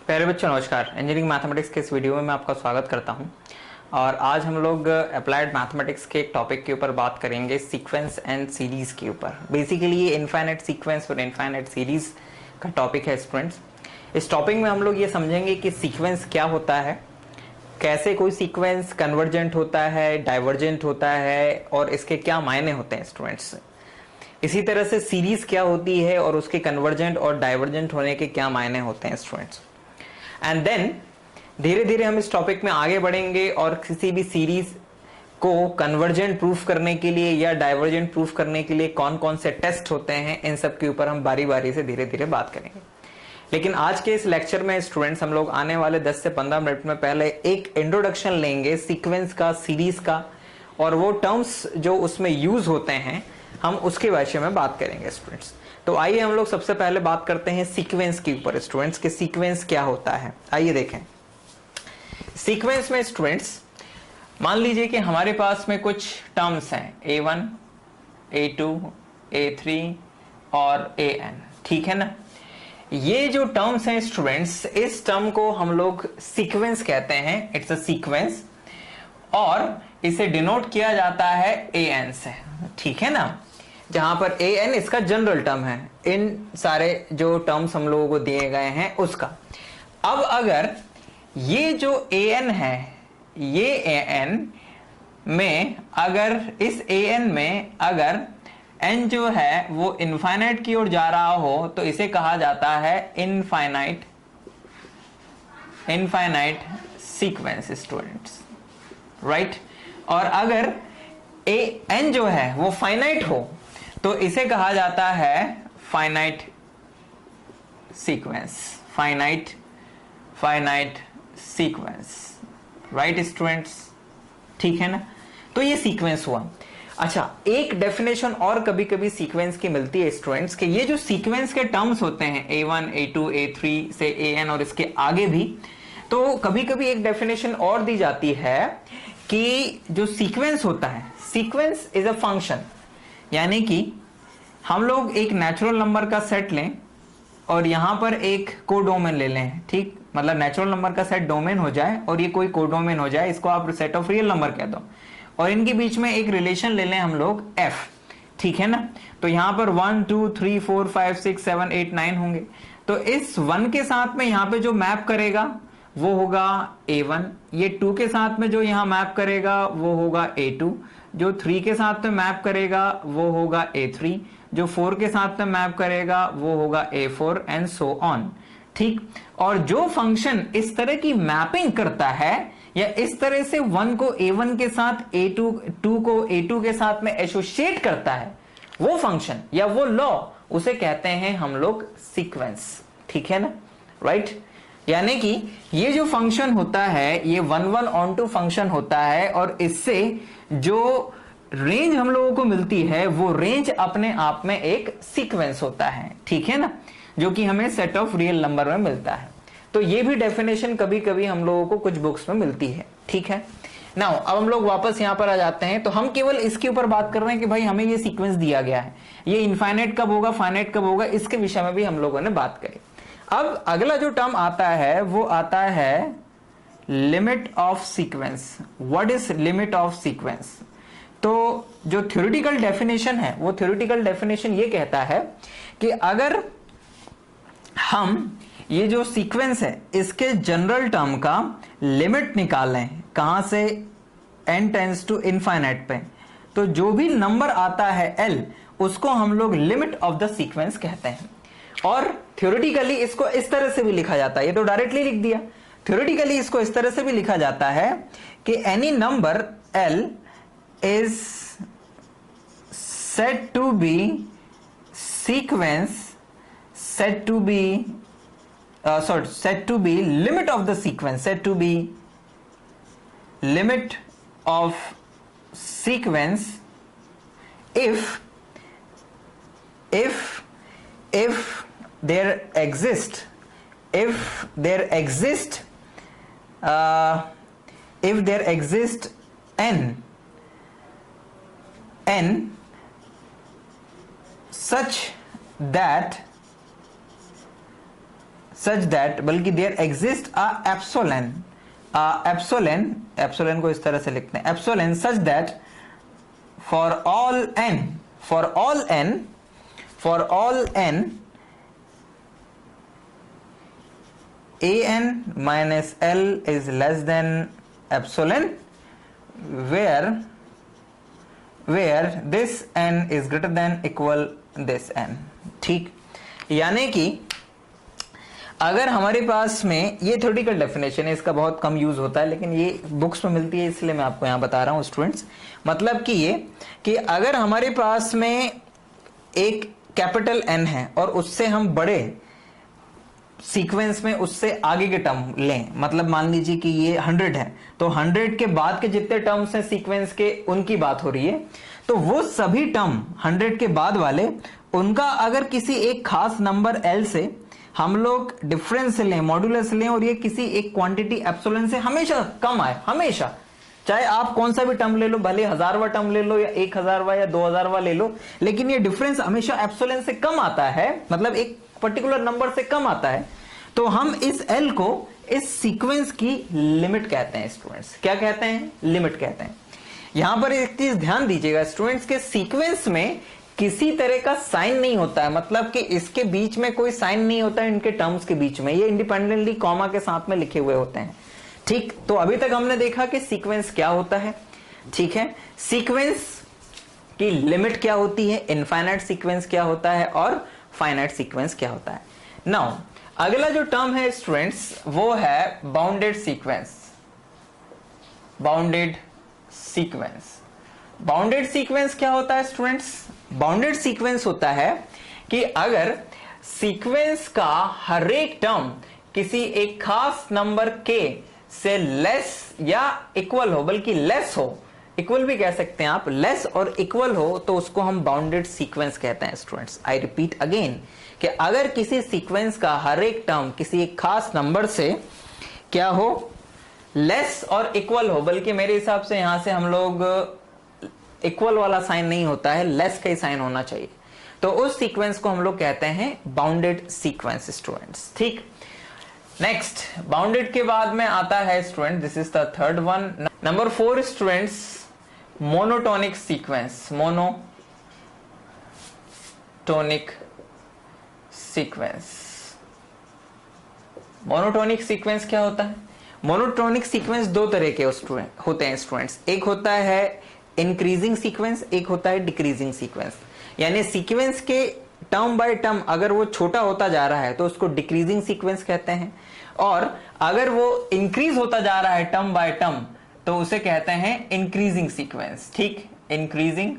प्यारे बच्चों नमस्कार। इंजीनियरिंग मैथमेटिक्स के इस वीडियो में मैं आपका स्वागत करता हूं और आज हम लोग अप्लाइड मैथमेटिक्स के एक टॉपिक के ऊपर बात करेंगे, सीक्वेंस एंड सीरीज के ऊपर। बेसिकली ये इनफाइनाइट सीक्वेंस और इनफाइनाइट सीरीज का टॉपिक है स्टूडेंट्स। इस टॉपिक में हम लोग ये समझेंगे कि सीक्वेंस क्या होता है, कैसे कोई सीक्वेंस कन्वर्जेंट होता है, डाइवर्जेंट होता है और इसके क्या मायने होते हैं स्टूडेंट्स। इसी तरह से सीरीज क्या होती है और उसके कन्वर्जेंट और डाइवर्जेंट होने के क्या मायने होते हैं स्टूडेंट्स। एंड देन धीरे धीरे हम इस टॉपिक में आगे बढ़ेंगे और किसी भी सीरीज को कन्वर्जेंट प्रूफ करने के लिए या डाइवर्जेंट प्रूफ करने के लिए कौन कौन से टेस्ट होते हैं, इन सब के ऊपर हम बारी बारी से धीरे धीरे बात करेंगे। लेकिन आज के इस लेक्चर में स्टूडेंट्स हम लोग आने वाले 10 से 15 मिनट में पहले एक इंट्रोडक्शन लेंगे सीक्वेंस का, सीरीज का, और वो टर्म्स जो उसमें यूज होते हैं हम उसके विषय में बात करेंगे स्टूडेंट्स। तो आइए हम लोग सबसे पहले बात करते हैं सीक्वेंस के ऊपर स्टूडेंट्स, के सीक्वेंस क्या होता है। आइए देखें सीक्वेंस में स्टूडेंट्स, मान लीजिए कि हमारे पास में कुछ टर्म्स हैं A1, A2, A3 और AN, ठीक है ना। ये जो टर्म्स हैं स्टूडेंट्स, इस टर्म को हम लोग सीक्वेंस कहते हैं, इट्स अ सीक्वेंस, और इसे डिनोट किया जाता है AN से, ठीक है ना। जहां पर AN इसका जनरल टर्म है, इन सारे जो टर्म्स हम लोगों को दिए गए हैं उसका। अब अगर ये जो AN है, ये AN में अगर इस AN में अगर n जो है वो इनफाइनाइट की ओर जा रहा हो तो इसे कहा जाता है इनफाइनाइट सीक्वेंस स्टूडेंट्स, राइट। और अगर n जो है वो फाइनाइट हो तो इसे कहा जाता है finite sequence, finite sequence, right students, ठीक है ना। तो ये सीक्वेंस हुआ। अच्छा, एक डेफिनेशन और कभी कभी सीक्वेंस की मिलती है स्टूडेंट्स कि ये जो सीक्वेंस के टर्म्स होते हैं A1, A2, A3 से AN और इसके आगे भी, तो कभी कभी एक डेफिनेशन और दी जाती है कि जो सीक्वेंस होता है, सीक्वेंस इज अ फंक्शन। यानी कि हम लोग एक नेचुरल नंबर का सेट लें और यहां पर एक कोडोमेन ले लें, ठीक, मतलब नेचुरल नंबर का सेट डोमेन हो जाए और ये कोई कोडोमेन हो जाए, इसको आप सेट ऑफ रियल नंबर कह दो, और इनके बीच में एक रिलेशन ले लें हम लोग f, ठीक है ना। तो यहां पर 1 2 3 4 5 6 7 8 9 होंगे। तो इस 1 के साथ में यहां पे जो मैप करेगा वो होगा A1, ये 2 के साथ में जो यहां मैप करेगा वो होगा A2, जो 3 के साथ में मैप करेगा वो होगा A3, जो 4 के साथ में मैप करेगा वो होगा A4 एंड सो ऑन, ठीक। और जो फंक्शन इस तरह की मैपिंग करता है या इस तरह से 1 को A1 के साथ, A2 को A2 के साथ में एसोसिएट करता है, वो फंक्शन या वो लॉ, उसे कहते हैं हम लोग सीक्वेंस, ठीक है ना, राइट। यानी कि ये जो फंक्शन होता है ये 1 ऑन टू फंक्शन होता है और इससे जो रेंज हम लोगों को मिलती है वो रेंज अपने आप में एक सीक्वेंस होता है, ठीक है ना, जो कि हमें सेट ऑफ रियल नंबर में मिलता है। तो ये भी डेफिनेशन कभी कभी हम लोगों को कुछ बुक्स में मिलती है, ठीक है। नाउ अब हम लोग वापस यहां पर आ जाते हैं। तो हम केवल इसके ऊपर बात कर रहे हैं कि भाई हमें ये सीक्वेंस दिया गया है, ये इनफाइनाइट कब होगा, फाइनाइट कब होगा, इसके विषय में भी हम लोगों ने बात करी। अब अगला जो टर्म आता है वो आता है limit of sequence. What is limit of sequence? तो जो थ्योरेटिकल डेफिनेशन है वो थ्योरेटिकल डेफिनेशन ये कहता है कि अगर हम ये जो सीक्वेंस है इसके जनरल टर्म का लिमिट निकालें, कहां से, n टेंड्स टू इनफाइनाइट पे, तो जो भी नंबर आता है L उसको हम लोग लिमिट ऑफ द सीक्वेंस कहते हैं। और थ्योरेटिकली इसको इस तरह से भी लिखा जाता है, ये तो डायरेक्टली लिख दिया, थ्योरेटिकली इसको इस तरह से भी लिखा जाता है कि any number L is said to be sequence, said to be limit of the sequence, said to be limit of sequence if there exist n such that such that, बल्कि there exist a epsilon, epsilon को इस तरह से लिखते हैं, epsilon such that for all n an minus l is less than epsilon where this n is greater than equal this n। ठीक, यानी कि अगर हमारे पास में, ये थ्योरेटिकल डेफिनेशन है, इसका बहुत कम यूज होता है लेकिन ये बुक्स में मिलती है इसलिए मैं आपको यहां बता रहा हूं स्टूडेंट्स। मतलब कि ये कि अगर हमारे पास में एक कैपिटल n है और उससे हम बड़े सीक्वेंस में उससे आगे के टर्म लें, मतलब मान लीजिए कि ये 100 है तो 100 के बाद के जितने टर्म्स हैं सीक्वेंस के उनकी बात हो रही है, तो वो सभी टर्म 100 के बाद वाले, उनका अगर किसी एक खास नंबर l से हम लोग डिफरेंस लें, मॉड्यूलस लें, और ये किसी एक क्वांटिटी एप्सिलॉन से हमेशा कम आए, हमेशा, चाहे आप कौन सा भी टर्म ले लो, भले 1000वां टर्म ले लो या 1000वां या 2000वां ले लो, लेकिन ये डिफरेंस हमेशा एप्सिलॉन से कम आता है, मतलब एक पर्टिकुलर नंबर से कम आता है, तो हम इस l को इस सीक्वेंस की लिमिट कहते हैं स्टूडेंट्स। क्या कहते हैं? लिमिट कहते हैं। यहां पर एक चीज ध्यान दीजिएगा स्टूडेंट्स के सीक्वेंस में किसी तरह का साइन नहीं होता है, मतलब कि इसके बीच में कोई साइन नहीं होता है, इनके टर्म्स के बीच में ये इंडिपेंडेंटली कॉमा के साथ में लिखे हुए होते हैं। ठीक, तो अभी तक हमने देखा कि सीक्वेंस क्या होता है। ठीक है, सीक्वेंस की लिमिट क्या होती है, इनफाइनाइट सीक्वेंस क्या होता है और फाइनाइट सीक्वेंस क्या होता है। नाउ अगला जो टर्म है स्टूडेंट्स वो है bounded sequence. Bounded sequence, bounded sequence क्या होता है स्टूडेंट्स? बाउंडेड सीक्वेंस होता है कि अगर सीक्वेंस का हर एक टर्म किसी एक खास नंबर के से लेस या इक्वल हो, बल्कि लेस हो, इक्वल भी कह सकते हैं आप, लेस और इक्वल हो, तो उसको हम बाउंडेड सीक्वेंस कहते हैं स्टूडेंट्स। आई रिपीट अगेन कि अगर किसी सीक्वेंस का हर एक टर्म किसी एक खास नंबर से क्या हो, लेस और इक्वल हो, बल्कि मेरे हिसाब से यहां से हम लोग इक्वल वाला साइन नहीं होता है, लेस का ही साइन होना चाहिए, तो उस सीक्वेंस को हम लोग कहते हैं बाउंडेड सीक्वेंस स्टूडेंट्स। ठीक, नेक्स्ट बाउंडेड के बाद में आता है student, this is the third one, number 4 students, monotonic sequence. Monotonic sequence, monotonic sequence क्या होता है? मोनोटोनिक सीक्वेंस दो तरह के होते हैं स्टूडेंट्स, एक होता है इंक्रीजिंग सीक्वेंस, एक होता है डिक्रीजिंग सीक्वेंस। यानी सीक्वेंस के टर्म बाय टर्म अगर वो छोटा होता जा रहा है तो उसको डिक्रीजिंग सीक्वेंस कहते हैं, और अगर वो इंक्रीज होता जा रहा है टर्म बाय टर्म तो उसे कहते हैं इंक्रीजिंग सीक्वेंस। ठीक, इंक्रीजिंग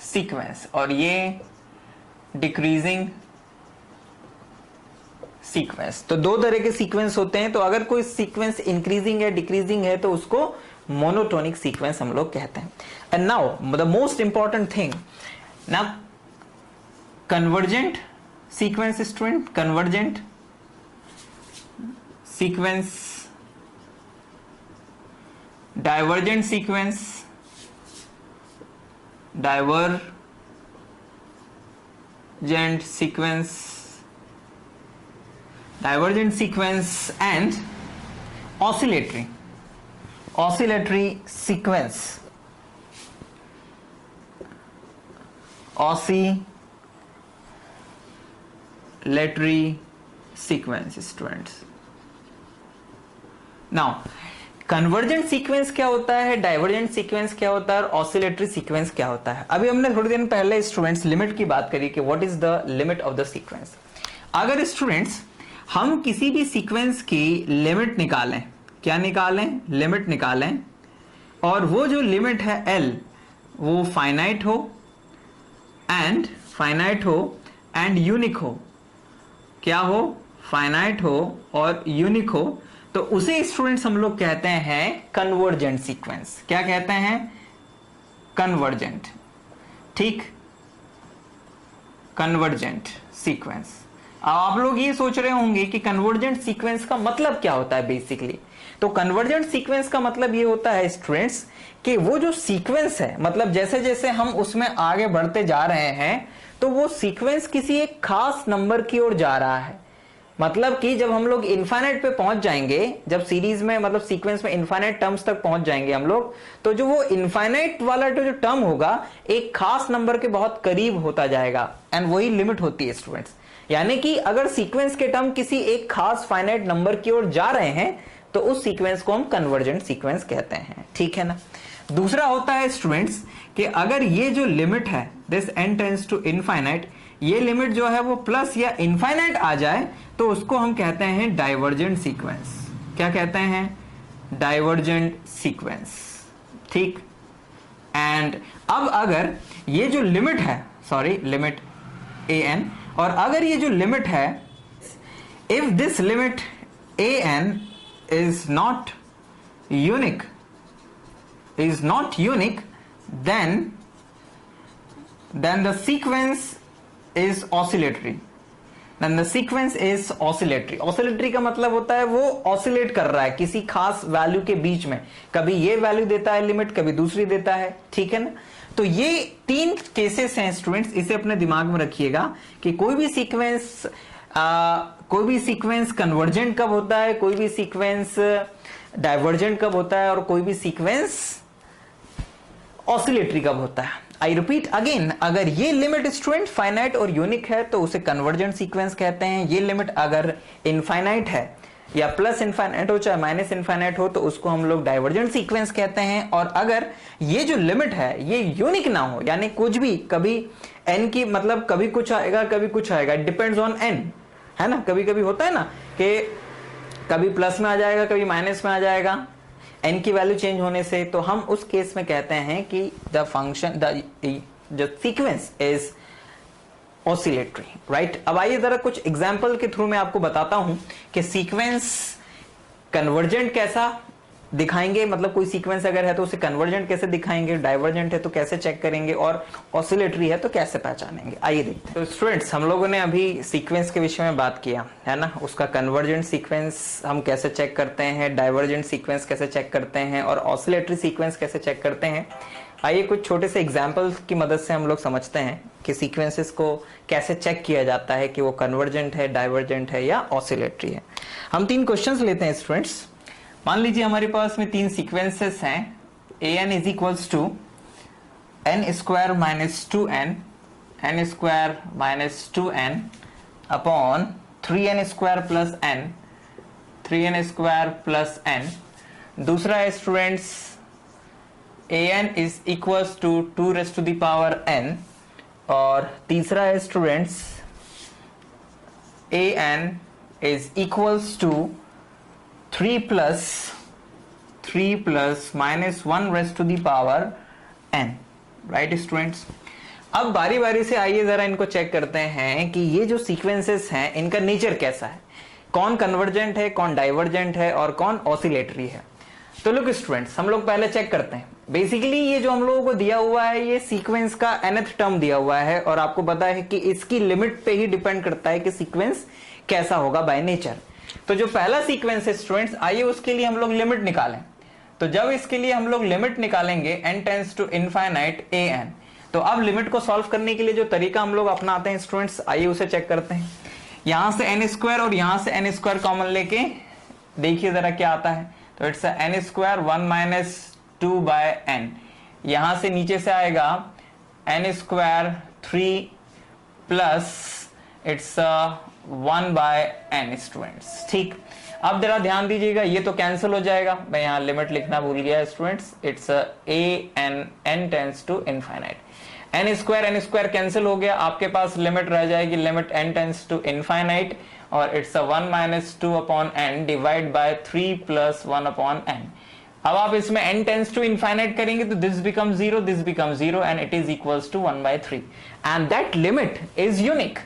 सीक्वेंस, और ये डिक्रीजिंग सीक्वेंस। तो दो तरह के सीक्वेंस होते हैं, तो अगर कोई सीक्वेंस इंक्रीजिंग है, डिक्रीजिंग है, तो उसको मोनोटोनिक सीक्वेंस हम लोग कहते हैं। And now the most important thing, now convergent sequence student, convergent sequence, divergent sequence, divergent sequence, divergent sequence and oscillatory sequence, oscillatory sequence students। now convergent sequence क्या होता है, डाइवर्जेंट सीक्वेंस क्या होता है और ऑसिलेटरी सीक्वेंस क्या होता है? अभी हमने थोड़ी देर पहले स्टूडेंट्स लिमिट की बात करी कि what is the limit of the sequence. अगर स्टूडेंट्स हम किसी भी सीक्वेंस की लिमिट निकालें, क्या निकालें? लिमिट निकालें, और वो जो लिमिट है L वो फाइनाइट हो एंड यूनिक हो, क्या हो? फाइनाइट हो और यूनिक हो, तो उसे स्टूडेंट्स हम लोग कहते हैं कन्वर्जेंट सीक्वेंस। क्या कहते हैं? कन्वर्जेंट। ठीक, कन्वर्जेंट सीक्वेंस। आप लोग ये सोच रहे होंगे कि कन्वर्जेंट सीक्वेंस का मतलब क्या होता है बेसिकली। तो कन्वर्जेंट सीक्वेंस का मतलब ये होता है स्टूडेंट्स कि वो जो सीक्वेंस है, मतलब जैसे जैसे हम उसमें आगे बढ़ते जा रहे हैं तो वो सीक्वेंस किसी एक खास नंबर की ओर जा रहा है। मतलब कि जब हम लोग इनफाइनाइट पे पहुंच जाएंगे, जब सीरीज में मतलब सीक्वेंस में इनफाइनाइट टर्म्स तक पहुंच जाएंगे हम लोग, तो जो वो इनफाइनाइट वाला जो टर्म होगा एक खास नंबर के बहुत करीब होता जाएगा, एंड वही लिमिट होती है स्टूडेंट्स। यानी कि अगर सीक्वेंस के टर्म किसी एक खास फाइनाइट नंबर की ओर जा रहे हैं तो उस सीक्वेंस को हम कन्वर्जेंट सीक्वेंस कहते हैं, ठीक है ना। दूसरा होता है स्टूडेंट्स कि अगर ये जो लिमिट है this n tends to infinite, ये लिमिट जो है वो प्लस या इनफाइनाइट आ जाए तो उसको हम कहते हैं डाइवर्जेंट सीक्वेंस। क्या कहते हैं? डाइवर्जेंट सीक्वेंस, ठीक। एंड अब अगर ये जो लिमिट है, सॉरी लिमिट an, और अगर ये जो लिमिट है, if this limit an is not unique, then the sequence is oscillatory. Oscillatory का मतलब होता है वो ऑसिलेट कर रहा है किसी खास वैल्यू के बीच में, कभी ये वैल्यू देता है लिमिट, कभी दूसरी देता है, ठीक है ना। तो ये 3 केसेस हैं स्टूडेंट्स, इसे अपने दिमाग में रखिएगा कि कोई भी सीक्वेंस कन्वर्जेंट कब होता है, कोई भी सीक्वेंस डाइवर्जेंट कब होता है, और कोई भी सीक्वेंस ऑसिलेटरी कब होता है। आई रिपीट अगेन, अगर ये लिमिट स्टूडेंट फाइनाइट और यूनिक है तो उसे कन्वर्जेंट सीक्वेंस कहते हैं। ये लिमिट अगर इनफाइनाइट है या प्लस इनफाइनाइट हो चाहे माइनस इनफाइनाइट हो तो उसको हम लोग डाइवर्जेंट सीक्वेंस कहते हैं। और अगर ये जो लिमिट है ये यूनिक ना हो, यानी कुछ भी, कभी n की मतलब कभी कुछ आएगा कभी कुछ आएगा, डिपेंड्स ऑन n, है ना। कभी कभी होता है ना कि कभी प्लस में आ जाएगा कभी माइनस में आ जाएगा n की वैल्यू चेंज होने से, तो हम उस केस में कहते हैं कि the function the sequence is oscillatory, right. अब आइए जरा कुछ एग्जांपल के थ्रू मैं आपको बताता हूं कि सीक्वेंस कन्वर्जेंट कैसा दिखाएंगे, मतलब कोई सीक्वेंस अगर है तो उसे कन्वर्जेंट कैसे दिखाएंगे, डाइवर्जेंट है तो कैसे चेक करेंगे, और ऑसिलेटरी है तो कैसे पहचानेंगे। आइए देखते हैं। तो स्टूडेंट्स, हम लोगों ने अभी सीक्वेंस के विषय में बात किया है ना, उसका कन्वर्जेंट सीक्वेंस हम कैसे चेक करते हैं, डाइवर्जेंट सीक्वेंस कैसे चेक करते हैं, और ऑसिलेटरी सीक्वेंस कैसे चेक करते हैं। आइए कुछ छोटे से एग्जाम्पल्स की मदद से हम लोग समझते हैं कि सीक्वेंसेस को कैसे चेक किया जाता है कि वो कन्वर्जेंट है, डाइवर्जेंट है या ऑसिलेटरी है। हम 3 क्वेश्चंस लेते हैं स्टूडेंट्स। मान लीजिए हमारे पास में 3 सीक्वेंसेस हैं। an is equals to n square minus 2n, n square minus 2n upon 3n square plus n, 3n square plus n। दूसरा है students an is equals to 2 raise to the power n, और तीसरा है students an is equals to 3 plus minus 1 raise to the power n, right students. अब बारी बारी से आइए जरा इनको चेक करते हैं कि ये जो सीक्वेंसेस हैं इनका नेचर कैसा है, कौन कन्वर्जेंट है, कौन डाइवर्जेंट है और कौन ऑसिलेटरी है। तो लुक स्टूडेंट्स, हम लोग पहले चेक करते हैं। बेसिकली ये जो हम लोगों को दिया हुआ है ये सीक्वेंस का nth टर्म दिया हुआ है, और आपको पता है कि इसकी लिमिट पे ही डिपेंड करता है कि सीक्वेंस कैसा होगा बाय नेचर। तो जो पहला सीक्वेंस है स्टूडेंट्स, आइए उसके लिए हम लोग लिमिट निकालें। तो जब इसके लिए हम लोग लिमिट निकालेंगे n tends to infinite an, तो अब लिमिट को सॉल्व करने के लिए जो तरीका हम लोग अपनाते हैं स्टूडेंट्स, आइए उसे चेक करते हैं। यहां से n स्क्वायर और यहां से n स्क्वायर कॉमन लेके देखिए जरा क्या आता है। तो it's n square 1 minus 2 by n, यहां से नीचे से आएगा n square 3 plus it's 1 by n students, ठीक। अब जरा ध्यान दीजिएगा, ये तो कैंसिल हो जाएगा, मैं यहाँ लिमिट लिखना भूल गया students. It's n tends to infinite, n square cancel हो गया, आपके पास लिमिट रह जाएगी limit n tends to infinite, और it's 1 minus 2 upon n divide by 3 plus 1 upon n। अब आप इसमें n टेंड्स टू इनफाइनाइट करेंगे तो this become 0, this become 0 and it is equals to 1 by 3, and that limit is unique.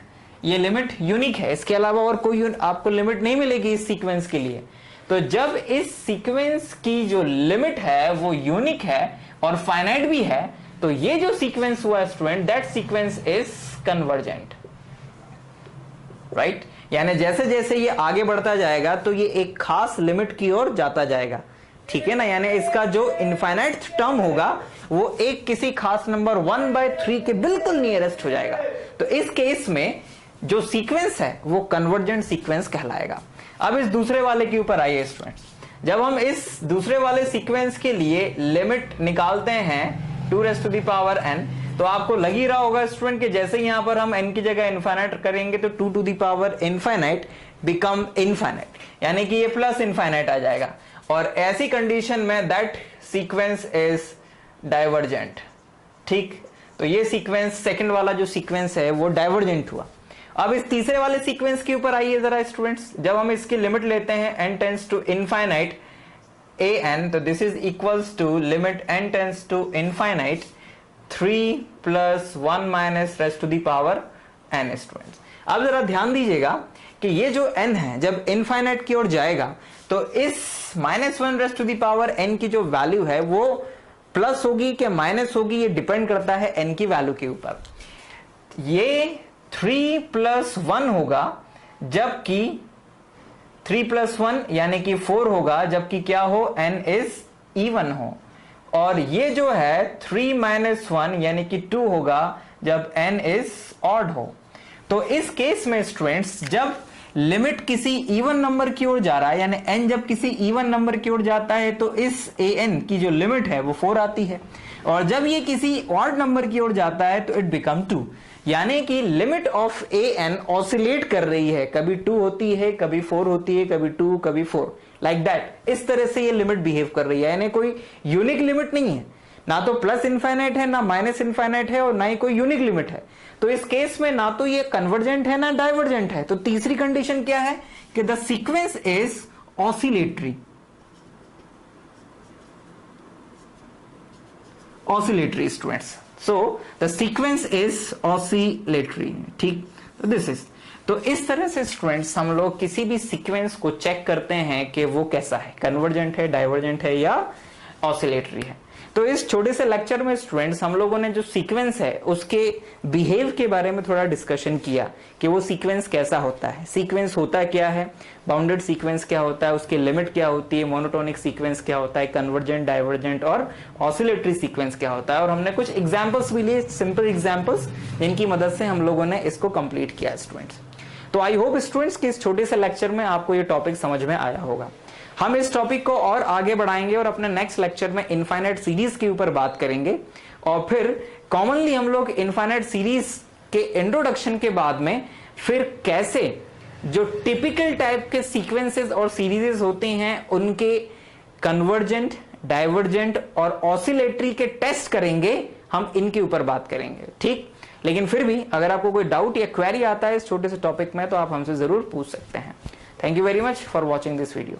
ये limit unique है, इसके अलावा और कोई आपको लिमिट नहीं मिलेगी इस सीक्वेंस के लिए। तो जब इस सीक्वेंस की जो लिमिट है वो यूनिक है और फाइनाइट भी है, तो ये जो सीक्वेंस हुआ student, that sequence is convergent. Right, यानी जैसे जैसे ये आगे बढ़ता जाएगा तो ये एक खास लिमिट की ओर जाता जाएगा, ठीक है ना, यानी इसका जो इनफाइनाइट टर्म होगा वो एक किसी खास नंबर 1/3 के बिल्कुल नियरेस्ट हो जाएगा। तो इस केस में जो सीक्वेंस है वो कन्वर्जेंट सीक्वेंस कहलाएगा। अब इस दूसरे वाले के ऊपर आइए स्टूडेंट्स, जब हम इस दूसरे वाले सीक्वेंस के लिए लिमिट निकालते हैं 2n, तो आपको लग ही रहा होगा स्टूडेंट कि जैसे यहां पर हम n की जगह इनफाइनाइट करेंगे तो 2n बिकम इनफाइनाइट, यानी कि ये प्लस इनफाइनाइट आ जाएगा, और ऐसी कंडीशन में दैट सीक्वेंस इज डाइवर्जेंट। ठीक, तो ये सीक्वेंस सेकंड वाला जो सीक्वेंस है वो डाइवर्जेंट हुआ। अब इस तीसरे वाले सीक्वेंस के ऊपर आइए जरा स्टूडेंट्स, जब हम इसकी लिमिट लेते हैं n tends to infinite an, तो this is equals to limit n tends to infinite 3 + 1 - raise to the power n students. अब जरा ध्यान दीजिएगा कि ये जो n है जब इनफाइनाइट की ओर जाएगा तो इस -1 raise to the power n की जो वैल्यू है वो प्लस होगी कि माइनस होगी, ये डिपेंड करता है n की वैल्यू के ऊपर। ये 3 + 1 होगा, जबकि 3 + 1 यानी कि 4 होगा, जबकि क्या हो, n इज इवन हो, और ये जो है 3 - 1 यानी कि 2 होगा जब n इज ऑड हो। तो इस केस में स्टूडेंट्स जब लिमिट किसी इवन नंबर की ओर जा रहा है, यानी n जब किसी इवन नंबर की ओर जाता है तो इस an की जो लिमिट है वो 4 आती है, और जब ये किसी ऑड नंबर की ओर जाता है तो इट बिकम 2, यानी कि लिमिट ऑफ an ऑसिलेट कर रही है, कभी 2 होती है, कभी 4 होती है, कभी 2, कभी 4, लाइक दैट। इस तरह से ये लिमिट बिहेव कर रही है, यानी कोई यूनिक लिमिट नहीं है, ना तो प्लस इनफाइनाइट है, ना माइनस इनफाइनाइट है, और ना ही कोई यूनिक लिमिट है। तो इस केस में ना तो ये कन्वर्जेंट है ना डाइवर्जेंट है। तो तीसरी कंडीशन क्या है कि the sequence is oscillatory, oscillatory students, so the sequence is oscillatory. ठीक, तो दिस इज, तो इस तरह से स्टूडेंट्स हम लोग किसी भी सीक्वेंस को चेक करते हैं कि वो कैसा है, कन्वर्जेंट है, डाइवर्जेंट है या ऑसिलेटरी है। तो इस छोटे से लेक्चर में स्टूडेंट्स हम लोगों ने जो सीक्वेंस है उसके बिहेव के बारे में थोड़ा डिस्कशन किया कि वो सीक्वेंस कैसा होता है, सीक्वेंस होता क्या है, बाउंडेड सीक्वेंस क्या होता है, उसकी लिमिट क्या होती है, मोनोटोनिक सीक्वेंस क्या होता है, कन्वर्जेंट, डाइवर्जेंट और ऑसिलेटरी सीक्वेंस क्या होता है, और हमने कुछ एग्जाम्पल्स भी लिए, सिंपल एग्जाम्पल्स, जिनकी मदद से हम लोगों ने इसको कंप्लीट किया स्टूडेंट्स। तो आई होप स्टूडेंट्स कि इस छोटे से लेक्चर में आपको ये टॉपिक समझ में आया होगा। हम इस टॉपिक को और आगे बढ़ाएंगे और अपने नेक्स्ट लेक्चर में इनफाइनाइट सीरीज के ऊपर बात करेंगे, और फिर कॉमनली हम लोग इनफाइनाइट सीरीज के इंट्रोडक्शन के बाद में फिर कैसे जो टिपिकल टाइप के सीक्वेंसेस और सीरीजेस होते हैं उनके कन्वर्जेंट, डाइवर्जेंट और ऑसिलेटरी के टेस्ट करेंगे, हम इनके ऊपर बात करेंगे। ठीक, लेकिन फिर भी अगर आपको कोई डाउट या क्वेरी आता है इस छोटे से टॉपिक में तो आप हमसे जरूर पूछ सकते हैं। Thank you very much for watching this video.